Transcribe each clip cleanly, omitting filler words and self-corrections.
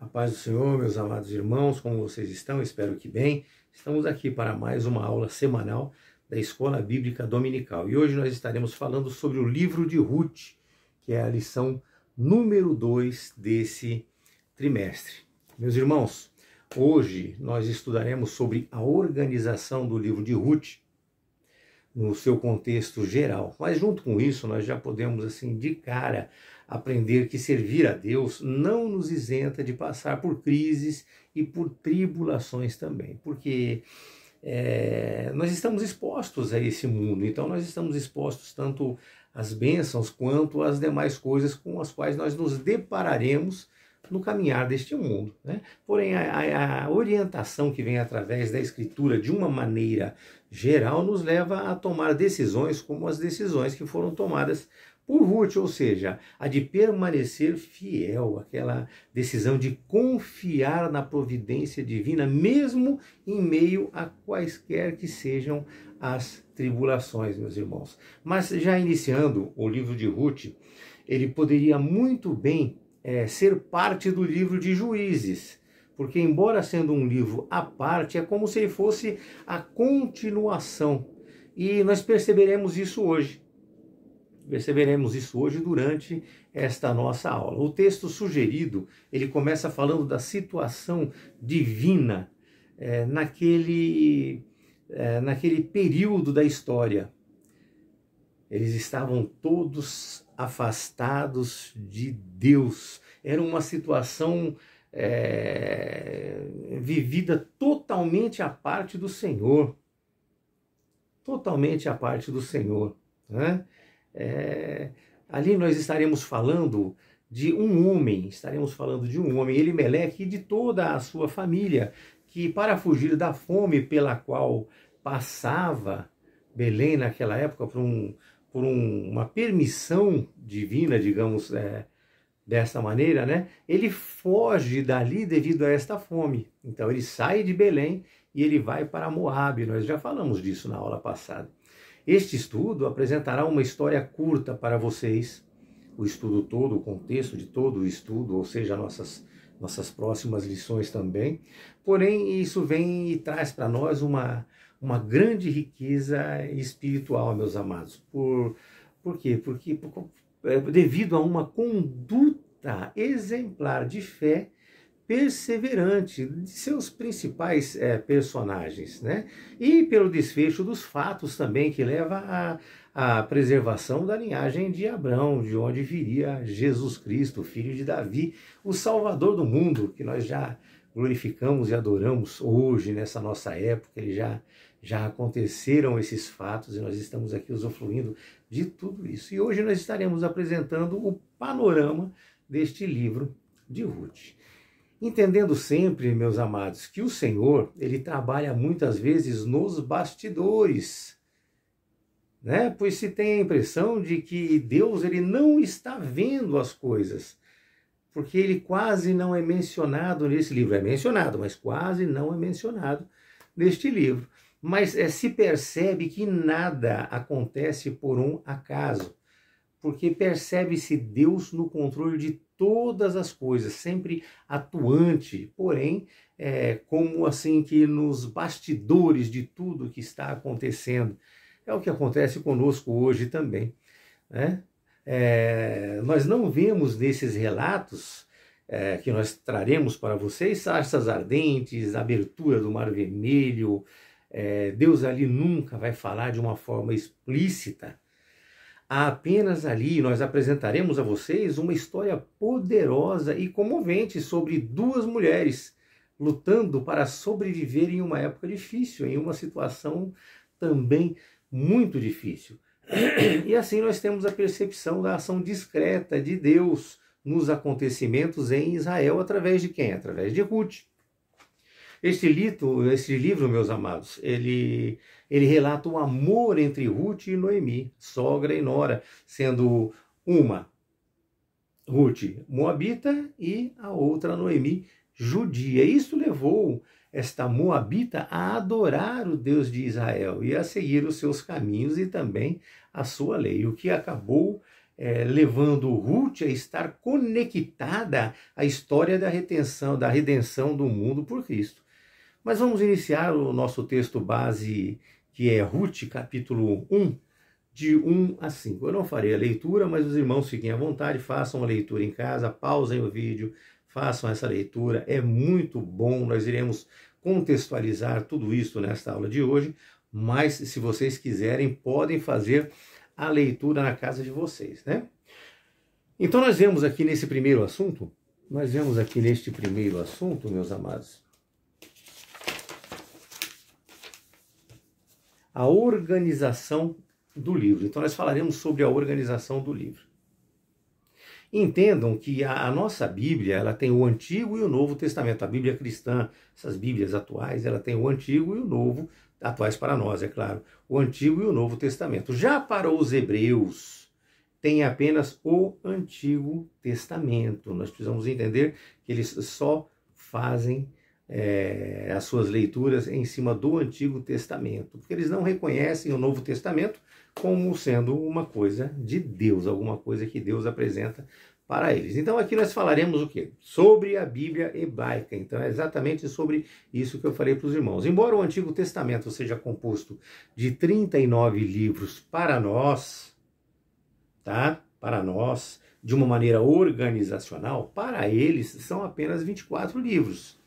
A paz do Senhor, meus amados irmãos, como vocês estão? Espero que bem. Estamos aqui para mais uma aula semanal da Escola Bíblica Dominical. E hoje nós estaremos falando sobre o livro de Ruth, que é a lição número 2 desse trimestre. Meus irmãos, hoje nós estudaremos sobre a organização do livro de Ruth no seu contexto geral. Mas junto com isso, nós já podemos, assim, de cara, aprender que servir a Deus não nos isenta de passar por crises e por tribulações também, porque nós estamos expostos a esse mundo, então nós estamos expostos tanto às bênçãos quanto às demais coisas com as quais nós nos depararemos no caminhar deste mundo, né? Porém, a orientação que vem através da Escritura, de uma maneira geral, nos leva a tomar decisões como as decisões que foram tomadas por Ruth, ou seja, a de permanecer fiel, aquela decisão de confiar na providência divina, mesmo em meio a quaisquer que sejam as tribulações, meus irmãos. Mas já iniciando o livro de Ruth, ele poderia muito bem ser parte do livro de Juízes, porque embora sendo um livro à parte, é como se ele fosse a continuação. E nós perceberemos isso hoje. Perceberemos isso hoje durante esta nossa aula. O texto sugerido, ele começa falando da situação divina naquele período da história. Eles estavam todos afastados de Deus. Era uma situação vivida totalmente à parte do Senhor. Totalmente à parte do Senhor, né? Ali nós estaremos falando de um homem, Elimeleque, e de toda a sua família, que para fugir da fome pela qual passava Belém naquela época, por uma permissão divina, digamos, dessa maneira, né? Ele foge dali devido a esta fome. Então ele sai de Belém e ele vai para Moabe. Nós já falamos disso na aula passada. Este estudo apresentará uma história curta para vocês, o estudo todo, o contexto de todo o estudo, ou seja, nossas próximas lições também. Porém, isso vem e traz para nós uma grande riqueza espiritual, meus amados. Por quê? Porque devido a uma conduta exemplar de fé perseverante de seus principais personagens, né? E pelo desfecho dos fatos também, que leva à preservação da linhagem de Abraão, de onde viria Jesus Cristo, filho de Davi, o Salvador do mundo, que nós já glorificamos e adoramos hoje, nessa nossa época. Ele já aconteceram esses fatos e nós estamos aqui usufruindo de tudo isso. E hoje nós estaremos apresentando o panorama deste livro de Ruth. Entendendo sempre, meus amados, que o Senhor, ele trabalha muitas vezes nos bastidores, né? Pois se tem a impressão de que Deus, ele não está vendo as coisas, porque ele quase não é mencionado nesse livro. É mencionado, mas quase não é mencionado neste livro. Mas se percebe que nada acontece por um acaso, porque percebe-se Deus no controle de todas as coisas, sempre atuante, porém, como assim que nos bastidores de tudo que está acontecendo. É o que acontece conosco hoje também, né? Nós não vemos nesses relatos que nós traremos para vocês, sarças ardentes, abertura do Mar Vermelho. Deus ali nunca vai falar de uma forma explícita. Apenas ali nós apresentaremos a vocês uma história poderosa e comovente sobre duas mulheres lutando para sobreviver em uma época difícil, em uma situação também muito difícil. E assim nós temos a percepção da ação discreta de Deus nos acontecimentos em Israel, através de quem? Através de Ruth. Este livro, meus amados, ele relata o amor entre Ruth e Noemi, sogra e nora, sendo uma Ruth moabita e a outra Noemi judia. Isso levou esta moabita a adorar o Deus de Israel e a seguir os seus caminhos e também a sua lei, o que acabou levando Ruth a estar conectada à história da redenção do mundo por Cristo. Mas vamos iniciar o nosso texto base, que é Ruth, capítulo 1, de 1 a 5. Eu não farei a leitura, mas os irmãos fiquem à vontade, façam a leitura em casa, pausem o vídeo, façam essa leitura, é muito bom, nós iremos contextualizar tudo isso nesta aula de hoje, mas se vocês quiserem, podem fazer a leitura na casa de vocês, né? Então nós vemos aqui neste primeiro assunto, meus amados, a organização do livro. Então nós falaremos sobre a organização do livro. Entendam que a nossa Bíblia, ela tem o Antigo e o Novo Testamento. A Bíblia cristã, essas Bíblias atuais, ela tem o Antigo e o Novo, atuais para nós, é claro, o Antigo e o Novo Testamento. Já para os hebreus, tem apenas o Antigo Testamento. Nós precisamos entender que eles só fazem as suas leituras em cima do Antigo Testamento, porque eles não reconhecem o Novo Testamento como sendo uma coisa de Deus, alguma coisa que Deus apresenta para eles. Então aqui nós falaremos o quê? Sobre a Bíblia hebraica. Então é exatamente sobre isso que eu falei para os irmãos. Embora o Antigo Testamento seja composto de 39 livros para nós, tá? Para nós, de uma maneira organizacional, para eles são apenas 24 livros.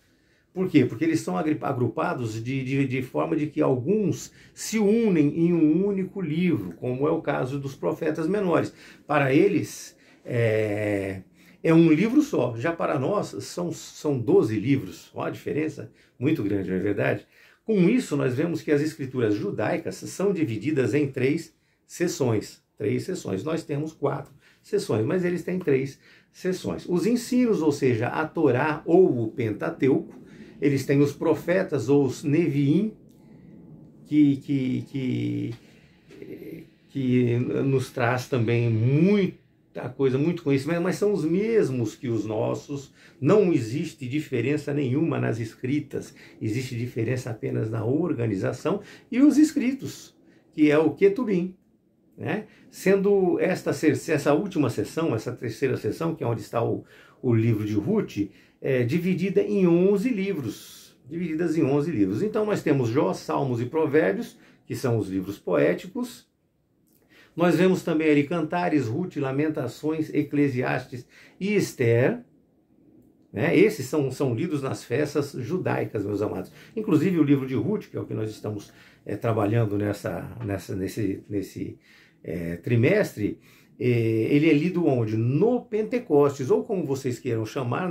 Por quê? Porque eles são agrupados de forma de que alguns se unem em um único livro, como é o caso dos profetas menores. Para eles, é um livro só. Já para nós, são 12 livros. Olha a diferença muito grande, não é verdade? Com isso, nós vemos que as escrituras judaicas são divididas em 3 seções. 3 seções. Nós temos 4 seções, mas eles têm 3 seções. Os ensinos, ou seja, a Torá ou o Pentateuco, eles têm os profetas ou os Neviim, que nos traz também muita coisa, muito conhecimento, mas são os mesmos que os nossos. Não existe diferença nenhuma nas escritas, existe diferença apenas na organização e os escritos, que é o Ketubim, né? Sendo essa última sessão, essa terceira sessão, que é onde está o livro de Ruth, dividida em 11 livros, divididas em 11 livros. Então nós temos Jó, Salmos e Provérbios, que são os livros poéticos. Nós vemos também ali Cantares, Ruth, Lamentações, Eclesiastes e Esther, né? Esses são lidos nas festas judaicas, meus amados. Inclusive o livro de Ruth, que é o que nós estamos trabalhando nesse trimestre, ele é lido onde? No Pentecostes, ou como vocês queiram chamar,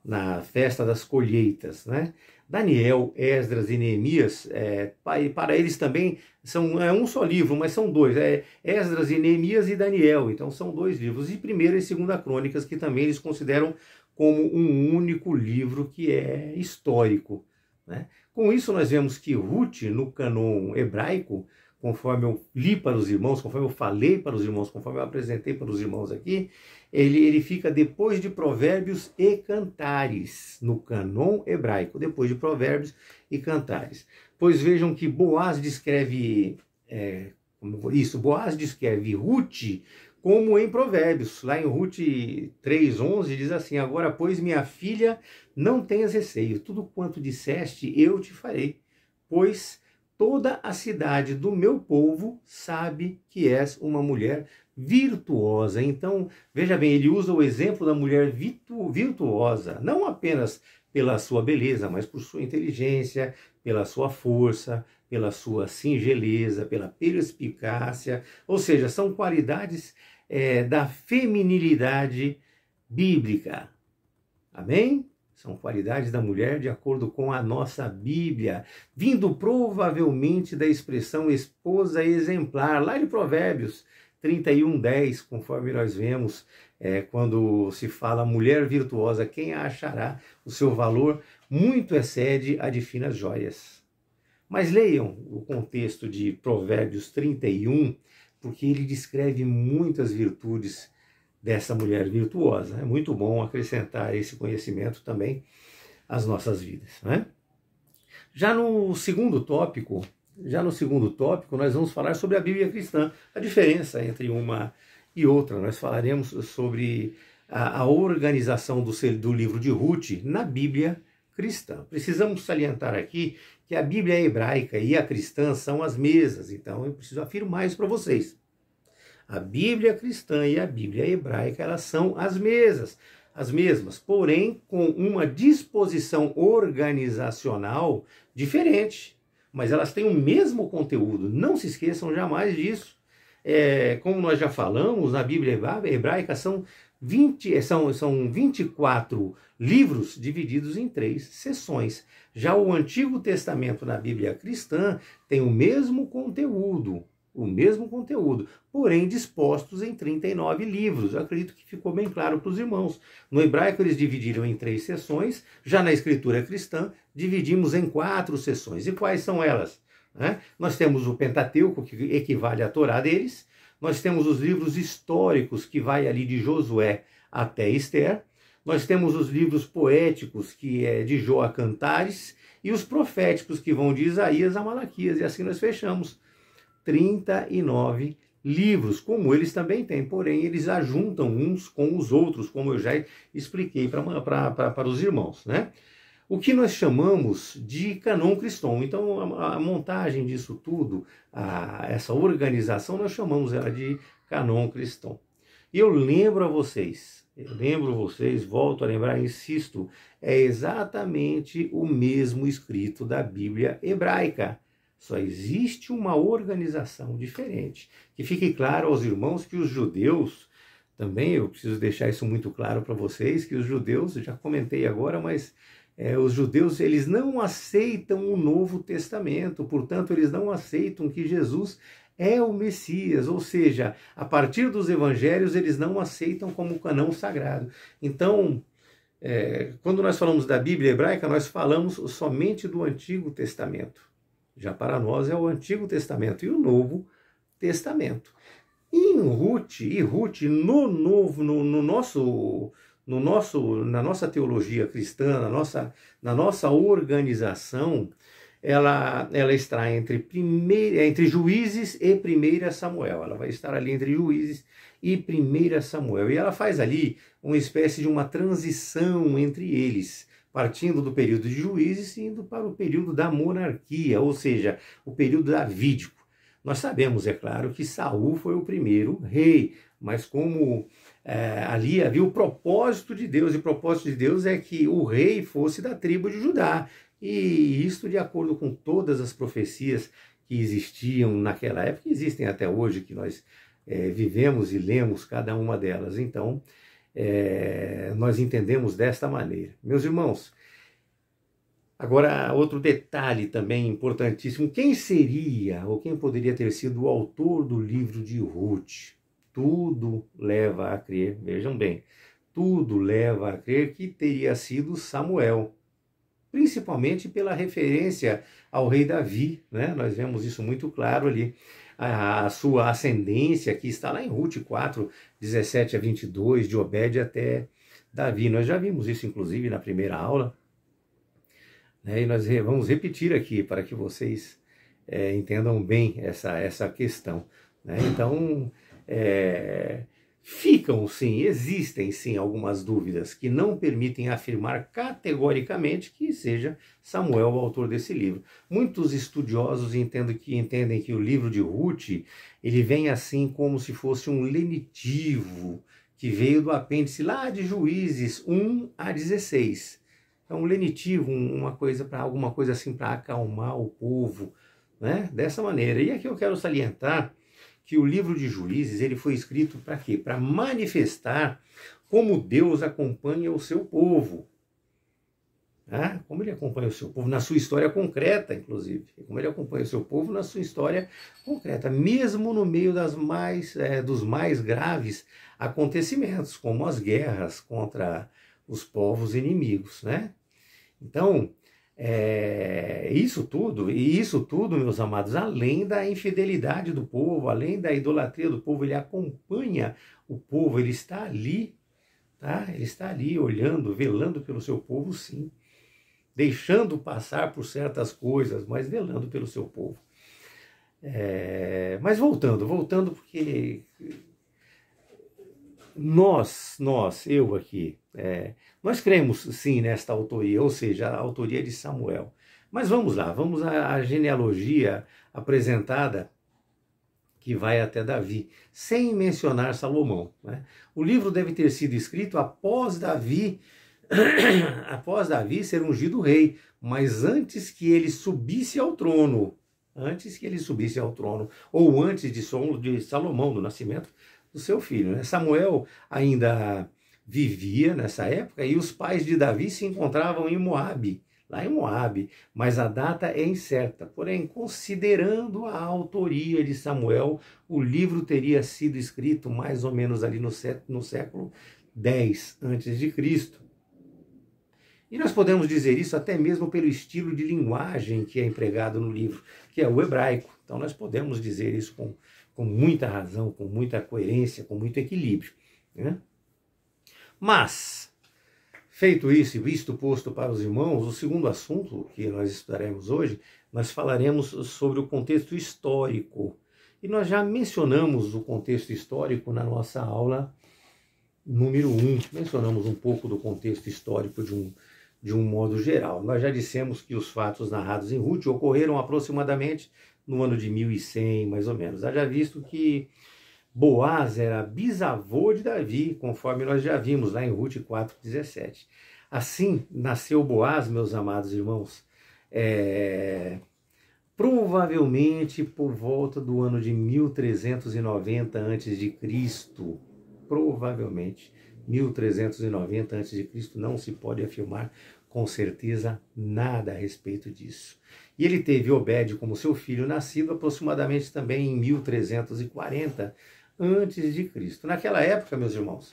na festa das colheitas, né? Daniel, Esdras e Neemias, para eles também são um só livro, mas são 2, Esdras e Neemias e Daniel, então são 2 livros, e 1ª e 2ª Crônicas, que também eles consideram como um único livro que é histórico, né? Com isso nós vemos que Ruth, no cânon hebraico, conforme eu li para os irmãos, conforme eu falei para os irmãos, conforme eu apresentei para os irmãos aqui, ele fica depois de Provérbios e Cantares, no cânon hebraico, depois de Provérbios e Cantares. Pois vejam que Boaz descreve Ruth como em Provérbios. Lá em Ruth 3:11 diz assim: agora, pois, minha filha, não tenhas receio, tudo quanto disseste eu te farei, pois toda a cidade do meu povo sabe que és uma mulher virtuosa. Então, veja bem, ele usa o exemplo da mulher virtuosa, não apenas pela sua beleza, mas por sua inteligência, pela sua força, pela sua singeleza, pela perspicácia, ou seja, são qualidades da feminilidade bíblica. Amém? São qualidades da mulher de acordo com a nossa Bíblia, vindo provavelmente da expressão esposa exemplar, lá de Provérbios 31:10, conforme nós vemos, quando se fala mulher virtuosa, quem a achará? O seu valor muito excede a de finas joias. Mas leiam o contexto de Provérbios 31, porque ele descreve muitas virtudes dessa mulher virtuosa. É muito bom acrescentar esse conhecimento também às nossas vidas, né? Já no segundo tópico, nós vamos falar sobre a Bíblia cristã, a diferença entre uma E outra, nós falaremos sobre a organização do livro de Ruth na Bíblia cristã. Precisamos salientar aqui que a Bíblia hebraica e a cristã são as mesmas, então eu preciso afirmar isso para vocês. A Bíblia cristã e a Bíblia hebraica, elas são as mesmas, porém com uma disposição organizacional diferente. Mas elas têm o mesmo conteúdo, não se esqueçam jamais disso. Como nós já falamos, na Bíblia hebraica são 24 livros divididos em 3 seções. Já o Antigo Testamento na Bíblia cristã tem o mesmo conteúdo, porém dispostos em 39 livros. Eu acredito que ficou bem claro para os irmãos. No hebraico eles dividiram em 3 seções, já na escritura cristã dividimos em 4 seções. E quais são elas? Nós temos o Pentateuco, que equivale à Torá deles, nós temos os livros históricos, que vai ali de Josué até Esther, nós temos os livros poéticos, que é de Jó a Cantares, e os proféticos, que vão de Isaías a Malaquias, e assim nós fechamos 39 livros, como eles também têm, porém eles ajuntam uns com os outros, como eu já expliquei para os irmãos, né? O que nós chamamos de canon cristão. Então, a montagem disso tudo, essa organização, nós chamamos ela de canon cristão. E eu lembro vocês, volto a lembrar, insisto, é exatamente o mesmo escrito da Bíblia hebraica. Só existe uma organização diferente. Que fique claro aos irmãos que os judeus, também eu preciso deixar isso muito claro para vocês, que os judeus, eu já comentei agora, mas os judeus, eles não aceitam o Novo Testamento, portanto, eles não aceitam que Jesus é o Messias, ou seja, a partir dos evangelhos, eles não aceitam como canão sagrado. Então, quando nós falamos da Bíblia hebraica, nós falamos somente do Antigo Testamento. Já para nós é o Antigo Testamento e o Novo Testamento. E Ruth, na nossa teologia cristã, na nossa organização, ela está entre Juízes e 1 Samuel. Ela vai estar ali entre Juízes e 1 Samuel. E ela faz ali uma espécie de uma transição entre eles, partindo do período de Juízes e indo para o período da monarquia, ou seja, o período davídico. Nós sabemos, é claro, que Saul foi o primeiro rei, mas como ali havia o propósito de Deus, e o propósito de Deus é que o rei fosse da tribo de Judá. E isto de acordo com todas as profecias que existiam naquela época, que existem até hoje, que nós vivemos e lemos cada uma delas. Então, nós entendemos desta maneira. Meus irmãos, agora outro detalhe também importantíssimo: quem seria ou quem poderia ter sido o autor do livro de Ruth? Tudo leva a crer, vejam bem, tudo leva a crer que teria sido Samuel, principalmente pela referência ao rei Davi, né? Nós vemos isso muito claro ali, a sua ascendência, que está lá em Ruth 4, 17 a 22, de Obed até Davi. Nós já vimos isso, inclusive, na primeira aula, né? E nós vamos repetir aqui para que vocês entendam bem essa questão, né? Então, existem sim algumas dúvidas que não permitem afirmar categoricamente que seja Samuel o autor desse livro. Muitos estudiosos entendem que o livro de Ruth, ele vem assim como se fosse um lenitivo que veio do apêndice lá de Juízes 1 a 16. É um lenitivo, alguma coisa assim para acalmar o povo, né? Dessa maneira. E aqui eu quero salientar que o livro de Juízes, ele foi escrito para quê? Para manifestar como Deus acompanha o seu povo. Como ele acompanha o seu povo na sua história concreta, inclusive. Como ele acompanha o seu povo na sua história concreta, mesmo no meio dos mais graves acontecimentos, como as guerras contra os povos inimigos, né? Então, isso tudo, meus amados, além da infidelidade do povo, além da idolatria do povo, ele acompanha o povo, ele está ali, tá? Ele está ali olhando, velando pelo seu povo, sim, deixando passar por certas coisas, mas velando pelo seu povo. Mas voltando, porque eu aqui, nós cremos sim nesta autoria, ou seja, a autoria de Samuel. Mas vamos lá, vamos à genealogia apresentada que vai até Davi, sem mencionar Salomão, né? O livro deve ter sido escrito após Davi, após Davi ser ungido rei, mas antes que ele subisse ao trono, ou antes de Salomão, do nascimento do seu filho, né? Samuel ainda vivia nessa época e os pais de Davi se encontravam em Moabe, lá em Moabe, mas a data é incerta. Porém, considerando a autoria de Samuel, o livro teria sido escrito mais ou menos ali no século X a.C. E nós podemos dizer isso até mesmo pelo estilo de linguagem que é empregado no livro, que é o hebraico. Então nós podemos dizer isso com muita razão, com muita coerência, com muito equilíbrio, né? Mas, feito isso e visto posto para os irmãos, o segundo assunto que nós estudaremos hoje, nós falaremos sobre o contexto histórico. E nós já mencionamos o contexto histórico na nossa aula número 1. Mencionamos um pouco do contexto histórico de um modo geral. Nós já dissemos que os fatos narrados em Ruth ocorreram aproximadamente no ano de 1100, mais ou menos. Haja visto que Boaz era bisavô de Davi, conforme nós já vimos lá em Ruth 4,17. Assim nasceu Boaz, meus amados irmãos, provavelmente por volta do ano de 1390 a.C. Provavelmente 1390 a.C., não se pode afirmar com certeza nada a respeito disso. E ele teve Obed como seu filho nascido aproximadamente também em 1340 a.C. Naquela época, meus irmãos,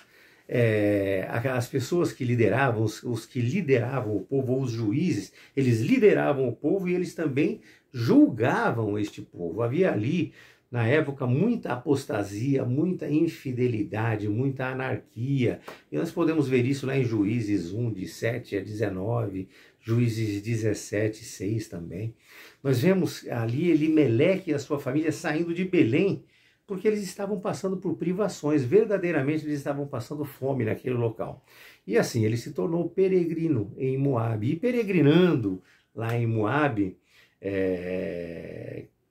as pessoas que lideravam, os que lideravam o povo, ou os juízes, eles lideravam o povo e eles também julgavam este povo. Havia ali, na época, muita apostasia, muita infidelidade, muita anarquia. E nós podemos ver isso lá em Juízes 1, de 7 a 19, Juízes 17, 6 também. Nós vemos ali Elimeleque e a sua família saindo de Belém, porque eles estavam passando por privações, verdadeiramente eles estavam passando fome naquele local. E assim, ele se tornou peregrino em Moabe. E peregrinando lá em Moabe,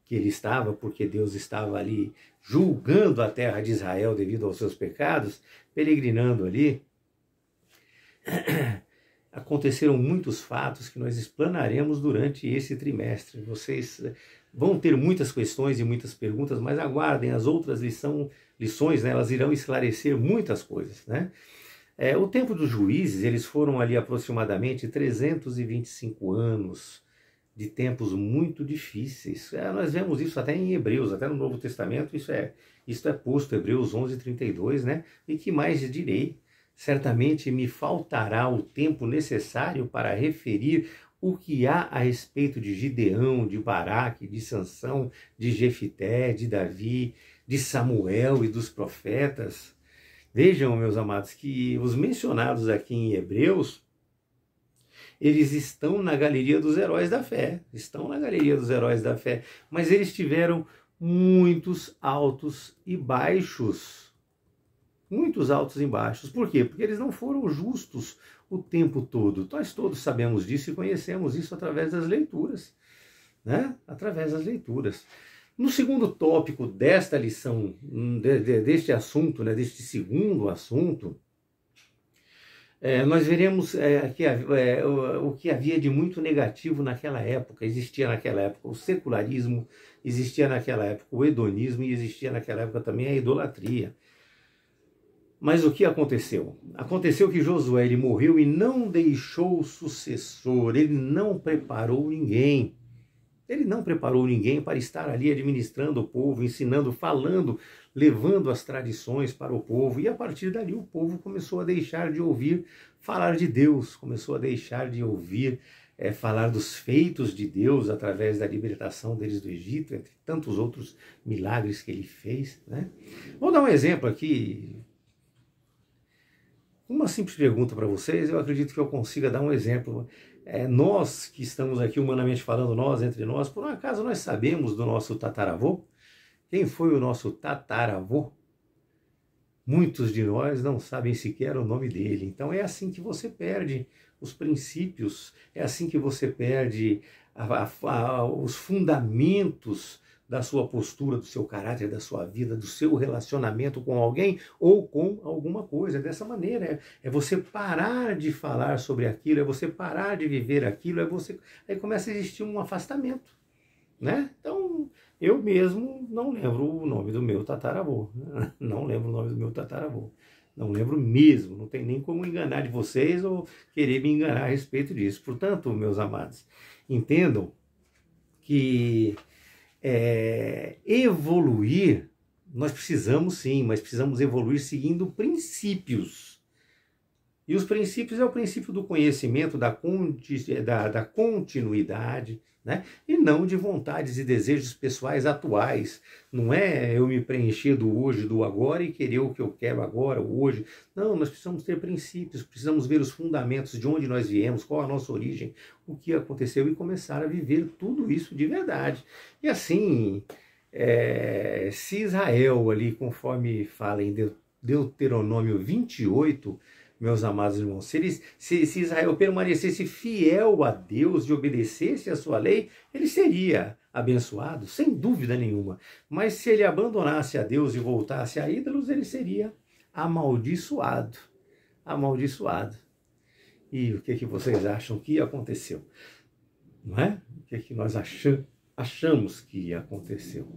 que ele estava, porque Deus estava ali julgando a terra de Israel devido aos seus pecados, peregrinando ali, aconteceram muitos fatos que nós explanaremos durante esse trimestre. Vocês vão ter muitas questões e muitas perguntas, mas aguardem as outras lições, né? Elas irão esclarecer muitas coisas, né? O tempo dos juízes, eles foram ali aproximadamente 325 anos, de tempos muito difíceis. Nós vemos isso até em Hebreus, até no Novo Testamento, isso é posto, Hebreus 11:32, né? E que mais direi? Certamente me faltará o tempo necessário para referir o que há a respeito de Gideão, de Baraque, de Sansão, de Jefité, de Davi, de Samuel e dos profetas. Vejam, meus amados, que os mencionados aqui em Hebreus, eles estão na galeria dos heróis da fé, mas eles tiveram muitos altos e baixos. Por quê? Porque eles não foram justos o tempo todo. Nós todos sabemos disso e conhecemos isso através das leituras, né? Através das leituras. No segundo tópico desta lição, deste assunto, né? Deste segundo assunto, nós veremos o que havia de muito negativo naquela época. Existia naquela época o secularismo, existia naquela época o hedonismo e existia naquela época também a idolatria. Mas o que aconteceu? Aconteceu que Josué ele morreu e não deixou sucessor, ele não preparou ninguém. Ele não preparou ninguém para estar ali administrando o povo, ensinando, falando, levando as tradições para o povo. E a partir dali o povo começou a deixar de ouvir falar de Deus, começou a deixar de ouvir falar dos feitos de Deus através da libertação deles do Egito, entre tantos outros milagres que ele fez, né? Vou dar um exemplo aqui. Uma simples pergunta para vocês, eu acredito que eu consiga dar um exemplo. Nós que estamos aqui humanamente falando, nós entre nós, por um acaso nós sabemos do nosso tataravô? Quem foi o nosso tataravô? Muitos de nós não sabem sequer o nome dele. Então é assim que você perde os princípios, é assim que você perde os fundamentos da sua postura, do seu caráter, da sua vida, do seu relacionamento com alguém ou com alguma coisa. Dessa maneira, é você parar de falar sobre aquilo, é você parar de viver aquilo, aí começa a existir um afastamento, né? Então, eu mesmo não lembro o nome do meu tataravô, né? Não lembro o nome do meu tataravô. Não lembro mesmo, não tem nem como enganar de vocês ou querer me enganar a respeito disso. Portanto, meus amados, entendam que evoluir, nós precisamos sim, mas precisamos evoluir seguindo princípios. E os princípios é o princípio do conhecimento, da continuidade, né? E não de vontades e desejos pessoais atuais. Não é eu me preencher do hoje, do agora e querer o que eu quero agora, hoje. Não, nós precisamos ter princípios, precisamos ver os fundamentos de onde nós viemos, qual a nossa origem, o que aconteceu e começar a viver tudo isso de verdade. E assim, se Israel ali, conforme fala em Deuteronômio 28, meus amados irmãos, se Israel permanecesse fiel a Deus e obedecesse a sua lei, ele seria abençoado, sem dúvida nenhuma. Mas se ele abandonasse a Deus e voltasse a ídolos, ele seria amaldiçoado. Amaldiçoado. E o que vocês acham que aconteceu? Não é? O que nós achamos que aconteceu?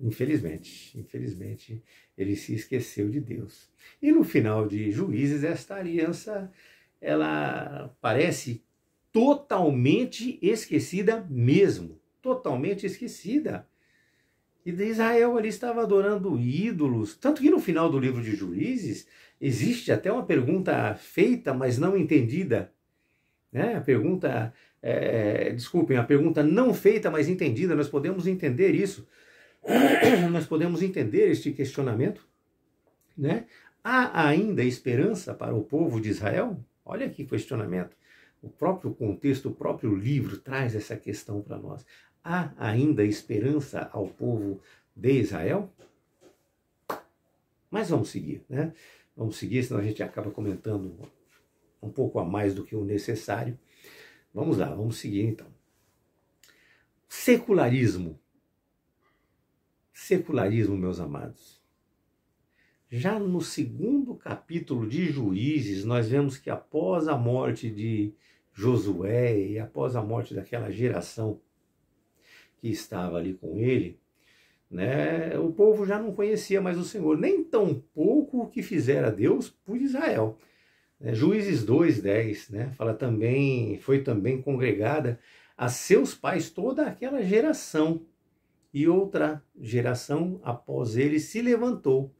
Infelizmente, ele se esqueceu de Deus. E no final de Juízes, esta aliança, ela parece totalmente esquecida mesmo. Totalmente esquecida. E de Israel ali estava adorando ídolos. Tanto que no final do livro de Juízes, existe até uma pergunta feita, mas não entendida. Né? A pergunta não feita, mas entendida. Nós podemos entender isso. Nós podemos entender este questionamento, né? Há ainda esperança para o povo de Israel? Olha que questionamento. O próprio contexto, o próprio livro traz essa questão para nós. Há ainda esperança ao povo de Israel? Mas vamos seguir, né? Vamos seguir, senão a gente acaba comentando um pouco a mais do que o necessário. Vamos lá, vamos seguir então. Secularismo. Secularismo, meus amados. Já no segundo capítulo de Juízes, nós vemos que após a morte de Josué e após a morte daquela geração que estava ali com ele, né, o povo já não conhecia mais o Senhor, nem tão pouco o que fizera Deus por Israel. Juízes 2:10, né, fala também, foi também congregada a seus pais toda aquela geração. E outra geração após ele se levantou,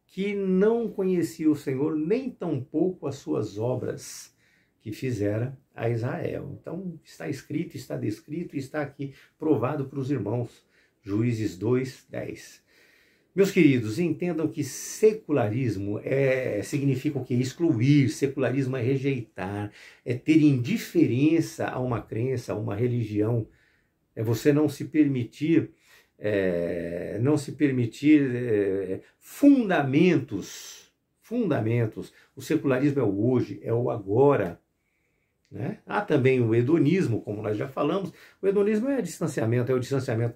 que não conhecia o Senhor, nem tampouco as suas obras que fizera a Israel. Então está escrito, está descrito e está aqui provado para os irmãos. Juízes 2:10. Meus queridos, entendam que secularismo significa o quê? Excluir, secularismo é rejeitar, é ter indiferença a uma crença, a uma religião, é você não se permitir fundamentos. O secularismo é o hoje, é o agora. Né? Há também o hedonismo, como nós já falamos. O hedonismo é o distanciamento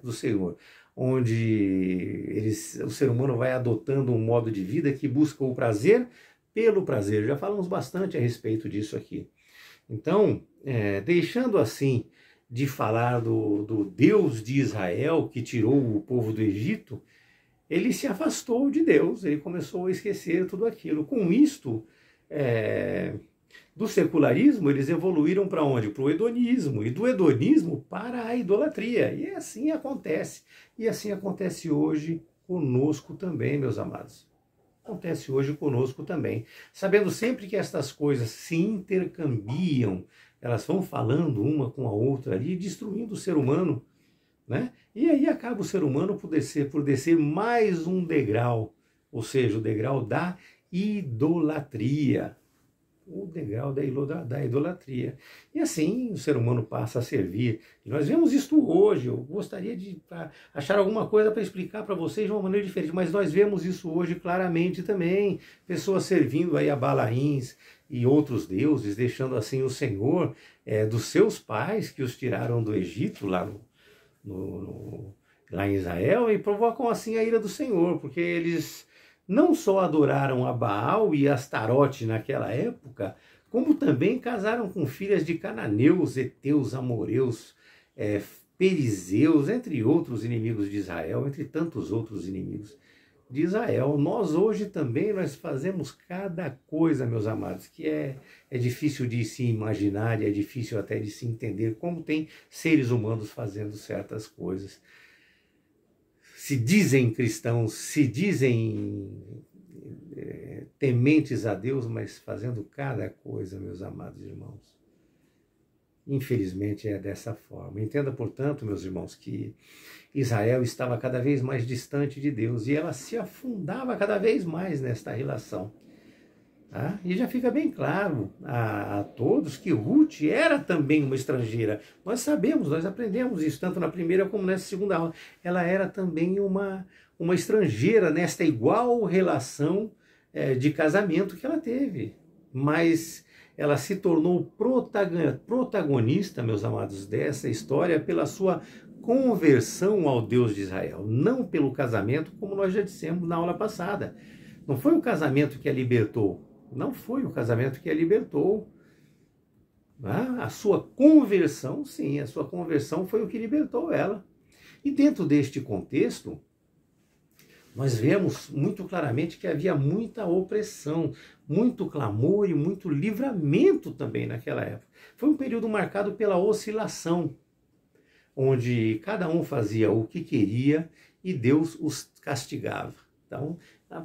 do Senhor, onde o ser humano vai adotando um modo de vida que busca o prazer pelo prazer. Já falamos bastante a respeito disso aqui. Então, deixando assim de falar do Deus de Israel que tirou o povo do Egito, ele se afastou de Deus, ele começou a esquecer tudo aquilo. Com isto, do secularismo, eles evoluíram para onde? Para o hedonismo, e do hedonismo para a idolatria. E assim acontece. E assim acontece hoje conosco também, meus amados. Acontece hoje conosco também. Sabendo sempre que estas coisas se intercambiam, elas vão falando uma com a outra ali, destruindo o ser humano, né? E aí acaba o ser humano por descer mais um degrau, ou seja, o degrau da idolatria. o degrau da idolatria. E assim o ser humano passa a servir. E nós vemos isto hoje. Eu gostaria de achar alguma coisa para explicar para vocês de uma maneira diferente, mas nós vemos isso hoje claramente também. Pessoas servindo aí a Balaíns e outros deuses, deixando assim o Senhor dos seus pais que os tiraram do Egito, lá lá em Israel, e provocam assim a ira do Senhor, porque eles não só adoraram a Baal e Astarote naquela época, como também casaram com filhas de cananeus, heteus, amoreus, perizeus, entre outros inimigos de Israel, entre tantos outros inimigos de Israel. Nós hoje também nós fazemos cada coisa, meus amados, que é difícil de se imaginar e é difícil até de se entender como tem seres humanos fazendo certas coisas. Se dizem cristãos, se dizem tementes a Deus, mas fazendo cada coisa, meus amados irmãos. Infelizmente é dessa forma. Entenda, portanto, meus irmãos, que Israel estava cada vez mais distante de Deus e ela se afundava cada vez mais nesta relação. Tá? E já fica bem claro a todos que Ruth era também uma estrangeira. Nós sabemos, nós aprendemos isso, tanto na primeira como nessa segunda aula. Ela era também uma estrangeira nesta igual relação de casamento que ela teve. Mas ela se tornou protagonista, meus amados, dessa história pela sua conversão ao Deus de Israel. Não pelo casamento, como nós já dissemos na aula passada. Não foi o casamento que a libertou. Não foi o casamento que a libertou. A sua conversão, sim, a sua conversão foi o que libertou ela. E dentro deste contexto, nós vemos muito claramente que havia muita opressão, muito clamor e muito livramento também naquela época. Foi um período marcado pela oscilação, onde cada um fazia o que queria e Deus os castigava. Então,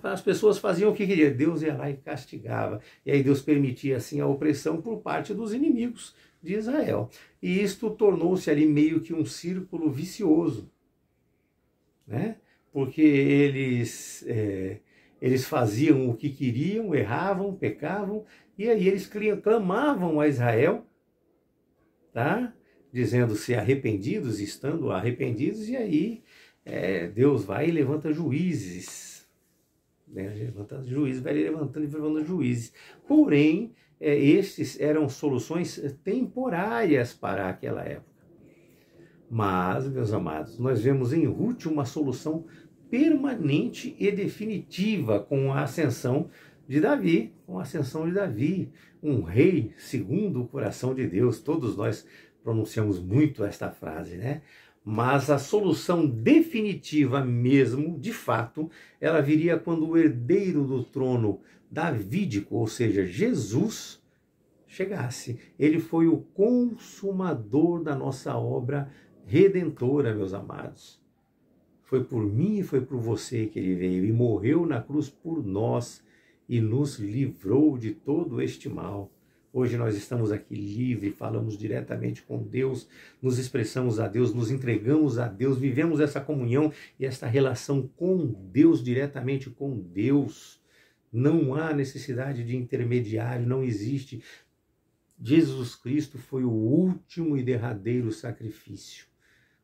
as pessoas faziam o que queriam, Deus ia lá e castigava. E aí Deus permitia assim a opressão por parte dos inimigos de Israel. E isto tornou-se ali meio que um círculo vicioso, né? Porque eles faziam o que queriam, erravam, pecavam, e aí eles clamavam a Israel, tá? Dizendo-se arrependidos, estando arrependidos, e aí Deus vai e levanta juízes. Levanta juízes, vai levantando e levantando juízes. Porém, estes eram soluções temporárias para aquela época. Mas, meus amados, nós vemos em Ruth uma solução permanente e definitiva com a ascensão de Davi, um rei segundo o coração de Deus. Todos nós pronunciamos muito esta frase, né? Mas a solução definitiva mesmo, de fato, ela viria quando o herdeiro do trono davídico, ou seja, Jesus, chegasse. Ele foi o consumador da nossa obra redentora, meus amados. Foi por mim e foi por você que ele veio e morreu na cruz por nós e nos livrou de todo este mal. Hoje nós estamos aqui livres, falamos diretamente com Deus, nos expressamos a Deus, nos entregamos a Deus, vivemos essa comunhão e esta relação com Deus, diretamente com Deus. Não há necessidade de intermediário, não existe. Jesus Cristo foi o último e derradeiro sacrifício.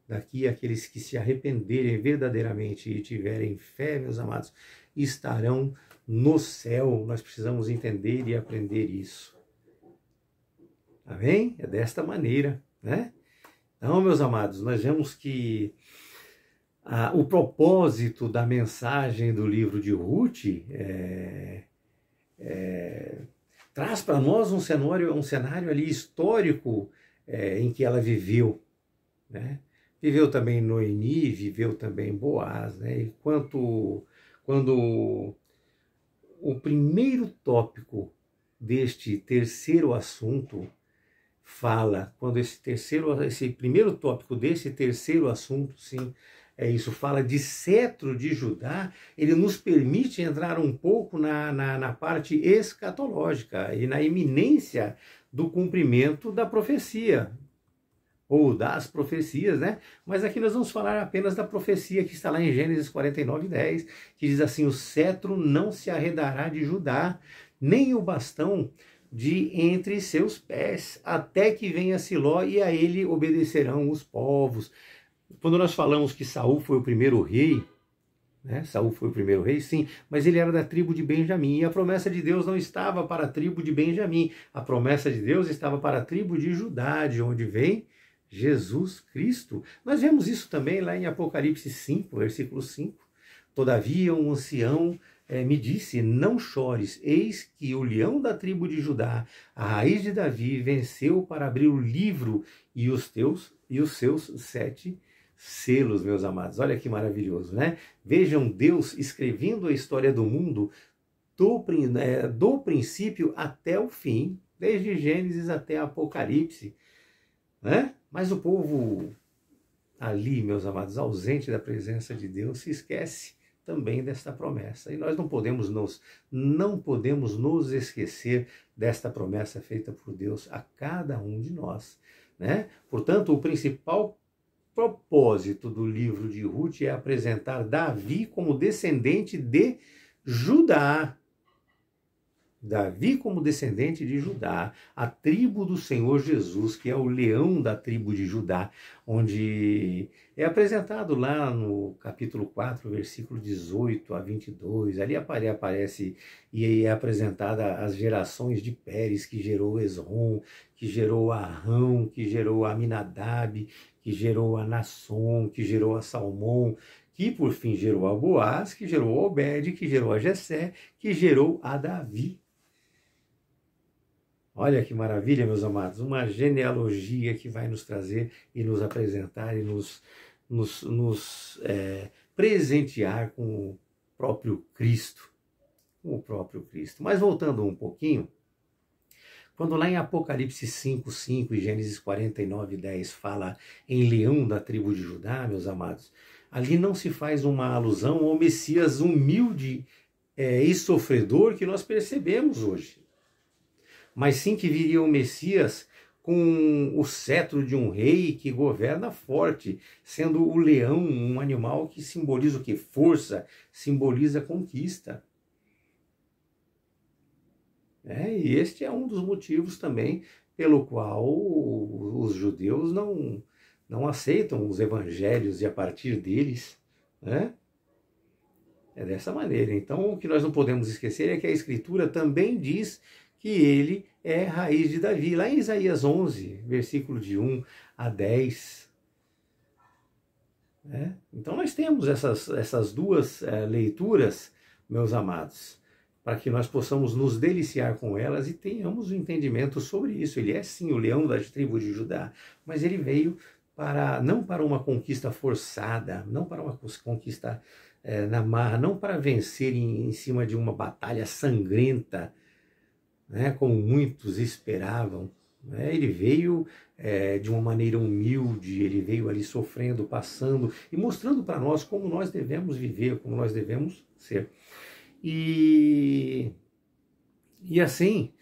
Daqui aqueles que se arrependerem verdadeiramente e tiverem fé, meus amados, estarão no céu. Nós precisamos entender e aprender isso. Amém? É desta maneira, né? Então, meus amados, nós vemos que o propósito da mensagem do livro de Ruth traz para nós um cenário ali histórico em que ela viveu, né? Viveu também Noemi, viveu também Boaz, né? E quando o primeiro tópico deste terceiro assunto fala, quando esse primeiro tópico desse terceiro assunto, sim, isso fala de cetro de Judá, ele nos permite entrar um pouco na parte escatológica e na iminência do cumprimento da profecia, ou das profecias, né? Mas aqui nós vamos falar apenas da profecia que está lá em Gênesis 49:10, que diz assim: o cetro não se arredará de Judá, nem o bastão de entre seus pés, até que venha Siló, e a ele obedecerão os povos. Quando nós falamos que Saul foi o primeiro rei, né? Saul foi o primeiro rei, sim, mas ele era da tribo de Benjamim, e a promessa de Deus não estava para a tribo de Benjamim, a promessa de Deus estava para a tribo de Judá, de onde vem Jesus Cristo. Nós vemos isso também lá em Apocalipse 5, versículo 5. Todavia um ancião me disse, não chores, eis que o leão da tribo de Judá, a raiz de Davi, venceu para abrir o livro e os seus 7 selos, meus amados. Olha que maravilhoso, né? Vejam Deus escrevendo a história do mundo do princípio até o fim, desde Gênesis até Apocalipse, né? Mas o povo ali, meus amados, ausente da presença de Deus, se esquece também desta promessa. E nós não podemos nos esquecer desta promessa feita por Deus a cada um de nós, né? Portanto, o principal propósito do livro de Ruth é apresentar Davi como descendente de Judá. Davi como descendente de Judá, a tribo do Senhor Jesus, que é o leão da tribo de Judá, onde é apresentado lá no capítulo 4, versículo 18 a 22, ali aparece e é apresentada as gerações de Pérez, que gerou Esrom, que gerou Arão, que gerou Aminadab, que gerou a Nasson, que gerou a Salmão, que por fim gerou a Boaz, que gerou a Obed, que gerou a Jessé, que gerou a Davi. Olha que maravilha, meus amados, uma genealogia que vai nos trazer e nos apresentar e nos presentear com o próprio Cristo. Com o próprio Cristo. Mas voltando um pouquinho, quando lá em Apocalipse 5:5 e Gênesis 49:10 fala em leão da tribo de Judá, meus amados, ali não se faz uma alusão ao Messias humilde e sofredor que nós percebemos hoje, mas sim que viria o Messias com o cetro de um rei que governa forte, sendo o leão um animal que simboliza o quê? Força, simboliza conquista. E este é um dos motivos também pelo qual os judeus não aceitam os evangelhos e a partir deles, né? É dessa maneira. Então, o que nós não podemos esquecer é que a Escritura também diz que ele é raiz de Davi. Lá em Isaías 11, versículo de 1 a 10. Então nós temos essas duas leituras, meus amados, para que nós possamos nos deliciar com elas e tenhamos um entendimento sobre isso. Ele é sim o leão da tribo de Judá, mas ele veio não para uma conquista forçada, não para uma conquista na marra, não para vencer em cima de uma batalha sangrenta, como muitos esperavam. Ele veio de uma maneira humilde, ele veio ali sofrendo, passando e mostrando para nós como nós devemos viver, como nós devemos ser. E assim,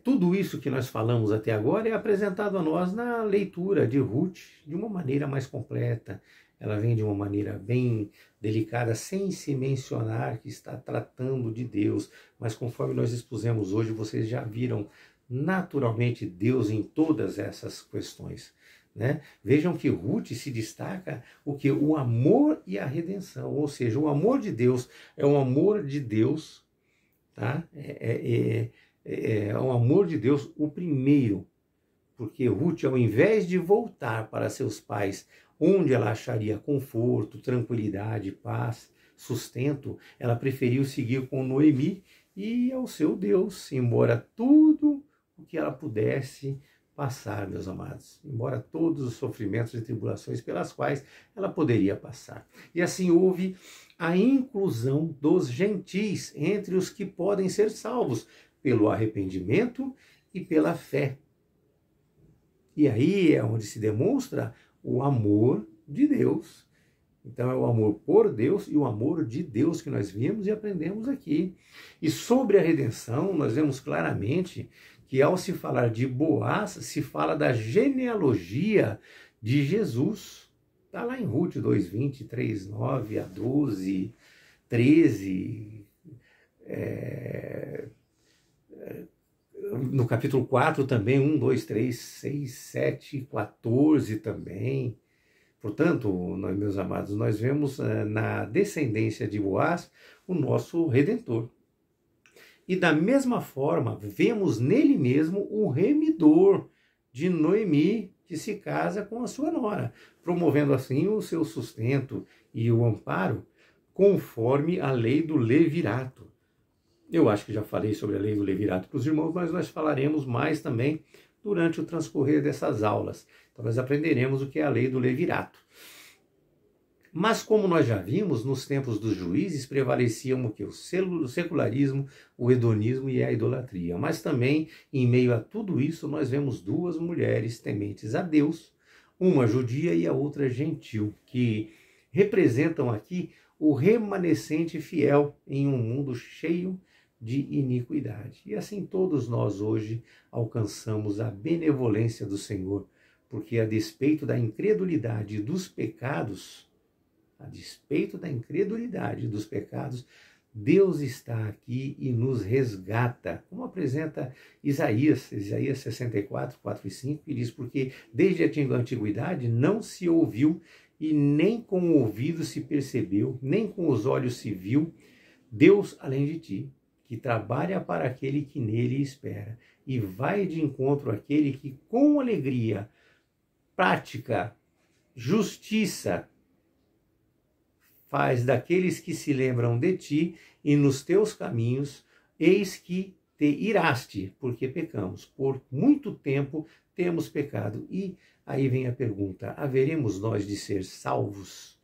tudo isso que nós falamos até agora é apresentado a nós na leitura de Ruth de uma maneira mais completa. Ela vem de uma maneira bem delicada, sem se mencionar que está tratando de Deus. Mas conforme nós expusemos hoje, vocês já viram naturalmente Deus em todas essas questões. Vejam que Ruth se destaca o amor e a redenção. Ou seja, o amor de Deus é um amor de Deus, tá? É um amor de Deus o primeiro. Porque Ruth, ao invés de voltar para seus pais, onde ela acharia conforto, tranquilidade, paz, sustento, ela preferiu seguir com Noemi e ao seu Deus, embora tudo o que ela pudesse passar, meus amados, embora todos os sofrimentos e tribulações pelas quais ela poderia passar. E assim houve a inclusão dos gentis entre os que podem ser salvos pelo arrependimento e pela fé. E aí é onde se demonstra o amor de Deus. Então é o amor por Deus e o amor de Deus que nós vimos e aprendemos aqui. E sobre a redenção, nós vemos claramente que ao se falar de Boaz, se fala da genealogia de Jesus. Está lá em Ruth 2:20, 3:9 a 12, 13, No capítulo 4 também, 1, 2, 3, 6, 7, 14 também. Portanto, meus amados, nós vemos na descendência de Boaz o nosso Redentor. E da mesma forma, vemos nele mesmo o remidor de Noemi, que se casa com a sua nora, promovendo assim o seu sustento e o amparo conforme a lei do levirato. Eu acho que já falei sobre a lei do levirato para os irmãos, mas nós falaremos mais também durante o transcorrer dessas aulas. Então nós aprenderemos o que é a lei do levirato. Mas como nós já vimos, nos tempos dos juízes prevaleciam o que? O secularismo, o hedonismo e a idolatria. Mas também, em meio a tudo isso, nós vemos duas mulheres tementes a Deus, uma judia e a outra gentil, que representam aqui o remanescente fiel em um mundo cheio de iniquidade. E assim todos nós hoje alcançamos a benevolência do Senhor, porque a despeito da incredulidade e dos pecados, Deus está aqui e nos resgata, como apresenta Isaías 64, 4 e 5, que diz: porque desde a antiguidade não se ouviu e nem com o ouvido se percebeu, nem com os olhos se viu, Deus além de ti, que trabalha para aquele que nele espera, e vai de encontro àquele que com alegria prática justiça, faz daqueles que se lembram de ti, e nos teus caminhos, eis que te iraste, porque pecamos. Por muito tempo temos pecado. E aí vem a pergunta: haveremos nós de ser salvos?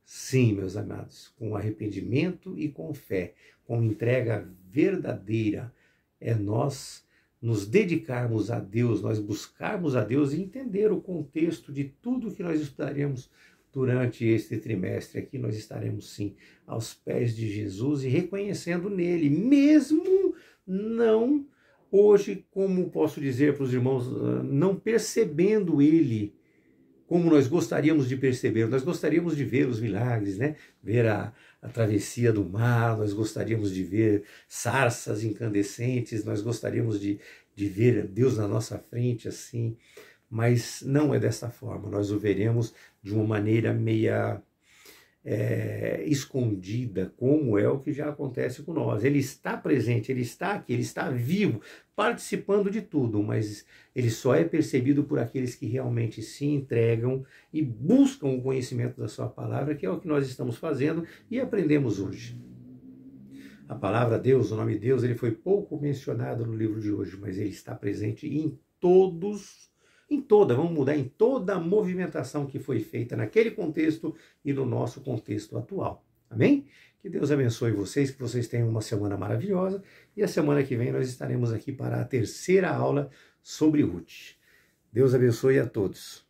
Sim, meus amados, com arrependimento e com fé, com entrega verdadeira. É nós nos dedicarmos a Deus, nós buscarmos a Deus e entender o contexto de tudo que nós estudaremos durante este trimestre aqui. Nós estaremos sim aos pés de Jesus e reconhecendo nele, mesmo não hoje, como posso dizer para os irmãos, não percebendo ele como nós gostaríamos de perceber. Nós gostaríamos de ver os milagres, né? Ver a travessia do mar, nós gostaríamos de ver sarças incandescentes, nós gostaríamos de ver Deus na nossa frente assim, mas não é dessa forma. Nós o veremos de uma maneira meia escondida, como é o que já acontece com nós. Ele está presente, ele está aqui, ele está vivo, participando de tudo, mas ele só é percebido por aqueles que realmente se entregam e buscam o conhecimento da sua palavra, que é o que nós estamos fazendo e aprendemos hoje. A palavra Deus, o nome Deus, ele foi pouco mencionado no livro de hoje, mas ele está presente em toda a movimentação que foi feita naquele contexto e no nosso contexto atual. Amém? Que Deus abençoe vocês, que vocês tenham uma semana maravilhosa, e a semana que vem nós estaremos aqui para a terceira aula sobre Ruth. Deus abençoe a todos.